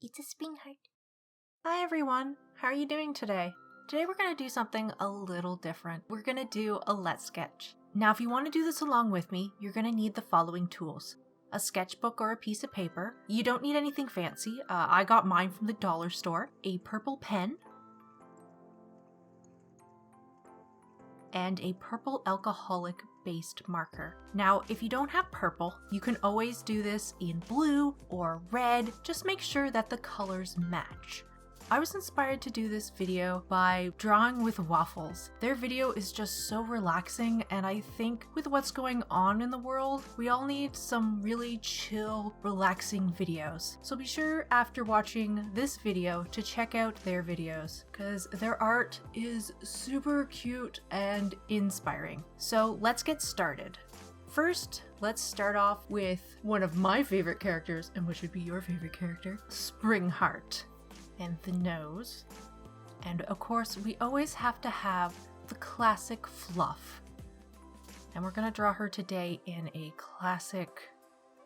It's a spring heart. Hi everyone, how are you doing today? Today we're going to do something a little different. We're going to do a Let's Sketch. Now if you want to do this along with me, you're going to need the following tools. A sketchbook or a piece of paper. You don't need anything fancy. I got mine from the dollar store. A purple pen. And a purple alcoholic based marker. Now, if you don't have purple, you can always do this in blue or red. Just make sure that the colors match. I was inspired to do this video by Drawing with Waffles. Their video is just so relaxing, and I think with what's going on in the world, we all need some really chill, relaxing videos. So be sure after watching this video to check out their videos, because their art is super cute and inspiring. So let's get started. First, let's start off with one of my favorite characters, and what should be your favorite character? Springheart. And the nose. And of course, we always have to have the classic fluff. And we're gonna draw her today in a classic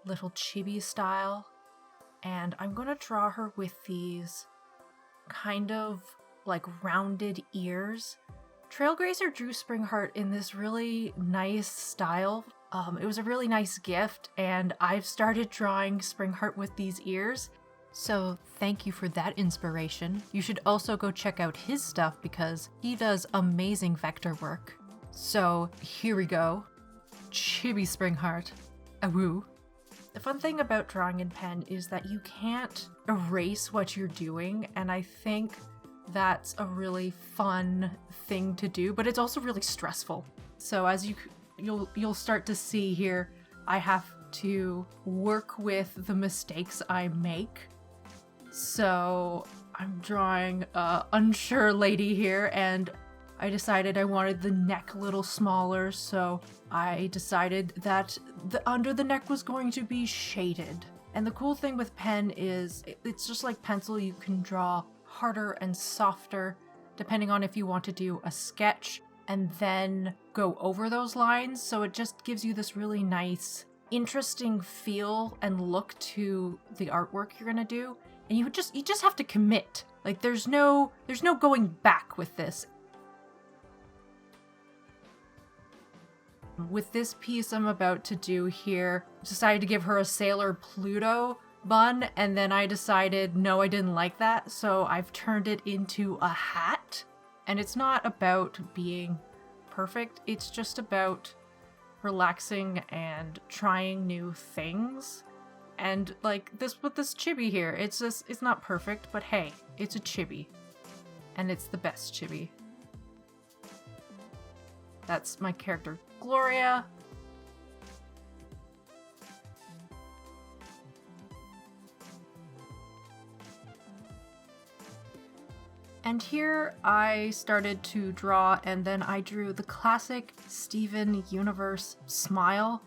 little chibi style. And I'm gonna draw her with these kind of like rounded ears. Trailgrazer drew Springheart in this really nice style. It was a really nice gift, and I've started drawing Springheart with these ears. So thank you for that inspiration. You should also go check out his stuff because he does amazing vector work. So here we go. Chibi Springheart. Awoo. The fun thing about drawing in pen is that you can't erase what you're doing, and I think that's a really fun thing to do, but it's also really stressful. So as you'll start to see here, I have to work with the mistakes I make. So I'm drawing a unsure lady here, and I decided I wanted the neck a little smaller, so I decided that the under the neck was going to be shaded. And the cool thing with pen is it's just like pencil, you can draw harder and softer depending on if you want to do a sketch and then go over those lines, so it just gives you this really nice, interesting feel and look to the artwork you're gonna do. And you just have to commit. Like there's no going back with this. With this piece I'm about to do here, I decided to give her a Sailor Pluto bun, and then I decided no, I didn't like that, so I've turned it into a hat. And it's not about being perfect, it's just about relaxing and trying new things. And like this with this chibi here, it's not perfect, but hey, it's a chibi. And it's the best chibi. That's my character, Gloria. And here I started to draw, and then I drew the classic Steven Universe smile,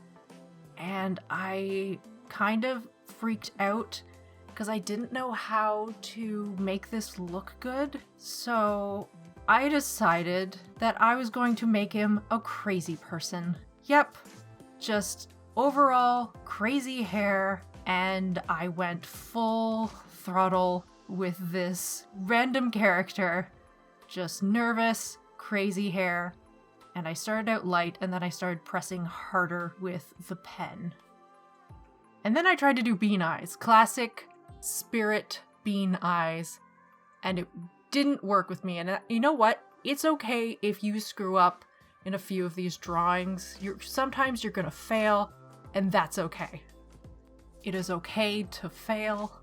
and I kind of freaked out because I didn't know how to make this look good. So I decided that I was going to make him a crazy person. Yep, just overall crazy hair, and I went full throttle with this random character, just nervous, crazy hair. And I started out light, and then I started pressing harder with the pen. And then I tried to do bean eyes, classic spirit bean eyes, and it didn't work with me. And you know what? It's okay if you screw up in a few of these drawings. Sometimes you're gonna fail, and that's okay. It is okay to fail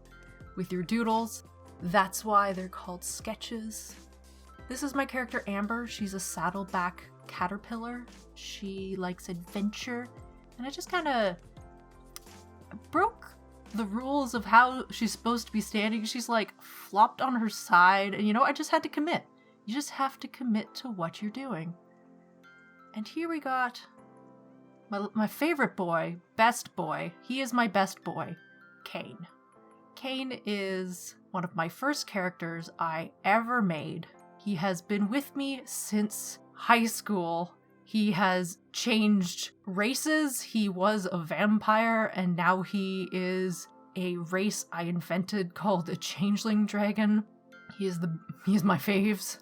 with your doodles. That's why they're called sketches. This is my character Amber. She's a saddleback caterpillar. She likes adventure, and I just kind of broke the rules of how she's supposed to be standing. She's like flopped on her side, and I just had to commit. You just have to commit to what you're doing. And here we got my favorite boy, best boy. He is my best boy, Kane. Kane is one of my first characters I ever made. He has been with me since high school. He has changed races. He was a vampire, and now he is a race I invented called the Changeling Dragon. He is my faves.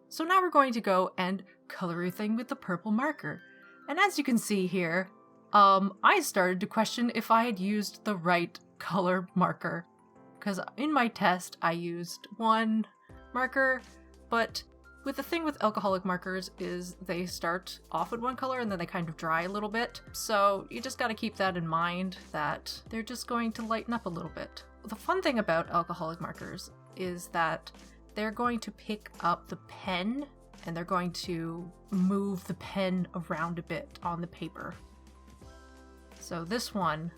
So now we're going to go and color everything with the purple marker. And as you can see here, I started to question if I had used the right color marker. Because in my test, I used one marker, but with the thing with alcoholic markers is they start off with one color and then they kind of dry a little bit. So you just gotta keep that in mind, that they're just going to lighten up a little bit. The fun thing about alcoholic markers is that they're going to pick up the pen and they're going to move the pen around a bit on the paper. So this one,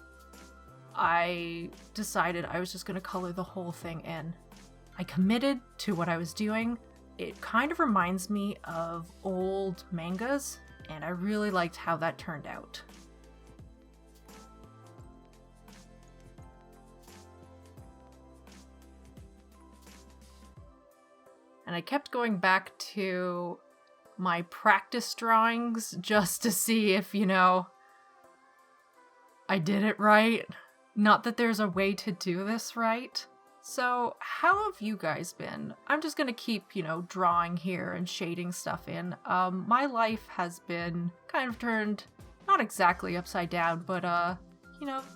I decided I was just going to color the whole thing in. I committed to what I was doing. It kind of reminds me of old mangas, and I really liked how that turned out. And I kept going back to my practice drawings just to see if, I did it right. Not that there's a way to do this right. So how have you guys been? I'm just gonna keep, drawing here and shading stuff in. My life has been kind of turned, not exactly upside down, but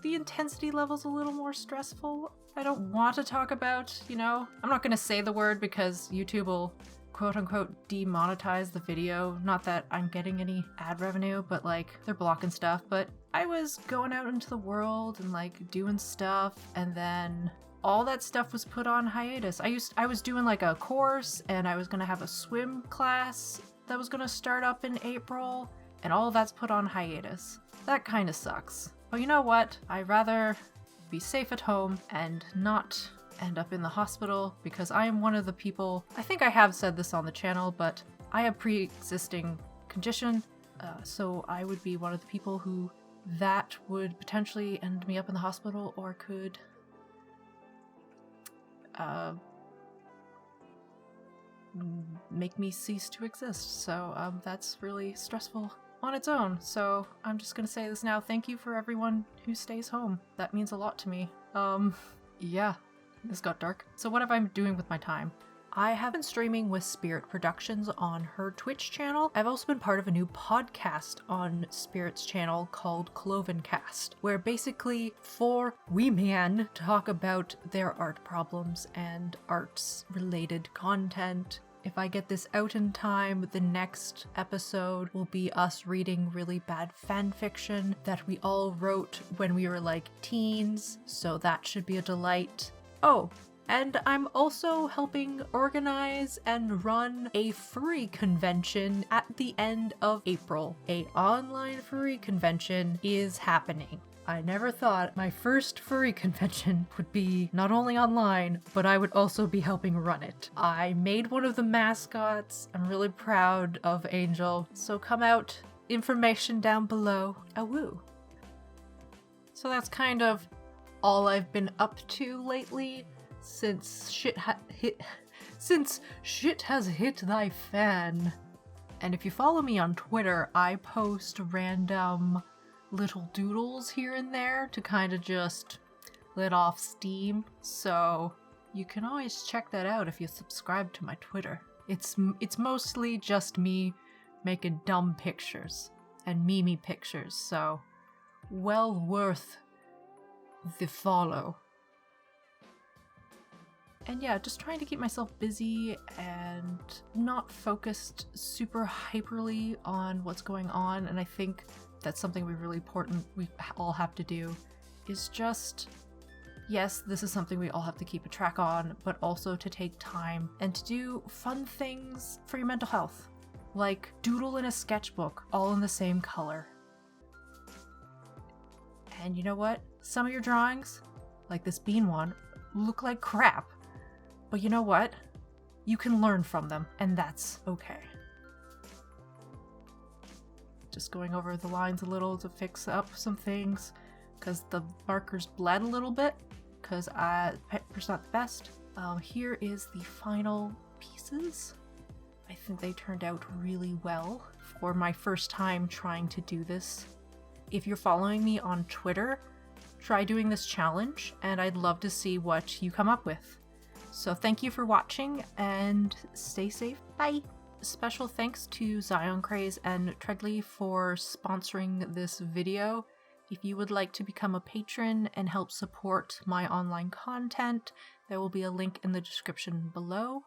the intensity level's a little more stressful. I don't want to talk about, I'm not gonna say the word because YouTube will quote unquote demonetize the video. Not that I'm getting any ad revenue, but they're blocking stuff. But I was going out into the world and doing stuff, and then all that stuff was put on hiatus. I was doing a course, and I was gonna have a swim class that was gonna start up in April, and all of that's put on hiatus. That kind of sucks. But you know what? I'd rather be safe at home and not end up in the hospital, because I am one of the people, I think I have said this on the channel, but I have pre-existing condition, so I would be one of the people who that would potentially end me up in the hospital or could make me cease to exist. So that's really stressful on its own. So I'm just gonna say this now. Thank you for everyone who stays home. That means a lot to me. Yeah, this got dark. So what have I been doing with my time? I have been streaming with Spirit Productions on her Twitch channel. I've also been part of a new podcast on Spirit's channel called Clovencast, where basically 4 wee men talk about their art problems and arts related content. If I get this out in time, the next episode will be us reading really bad fan fiction that we all wrote when we were teens, so that should be a delight. Oh, and I'm also helping organize and run a furry convention at the end of April. An online furry convention is happening. I never thought my first furry convention would be not only online, but I would also be helping run it. I made one of the mascots. I'm really proud of Angel. So come out, information down below. A woo. So that's kind of all I've been up to lately. Since shit has hit thy fan. And if you follow me on Twitter, I post random little doodles here and there to kind of just let off steam. So you can always check that out if you subscribe to my Twitter. It's mostly just me making dumb pictures and meme pictures, so well worth the follow. And yeah, just trying to keep myself busy and not focused super hyperly on what's going on. And I think that's something really important we all have to do, is just, yes, this is something we all have to keep a track on, but also to take time and to do fun things for your mental health. Like doodle in a sketchbook, all in the same color. And you know what? Some of your drawings, like this bean one, look like crap. But you know what? You can learn from them, and that's okay. Just going over the lines a little to fix up some things, because the markers bled a little bit, because paper's not the best. Here is the final pieces. I think they turned out really well for my first time trying to do this. If you're following me on Twitter, try doing this challenge, and I'd love to see what you come up with. So thank you for watching, and stay safe. Bye! Special thanks to Zion Craze and Treadly for sponsoring this video. If you would like to become a patron and help support my online content, there will be a link in the description below.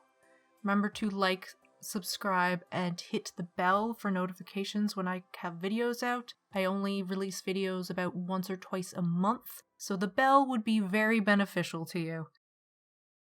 Remember to like, subscribe, and hit the bell for notifications when I have videos out. I only release videos about once or twice a month, so the bell would be very beneficial to you.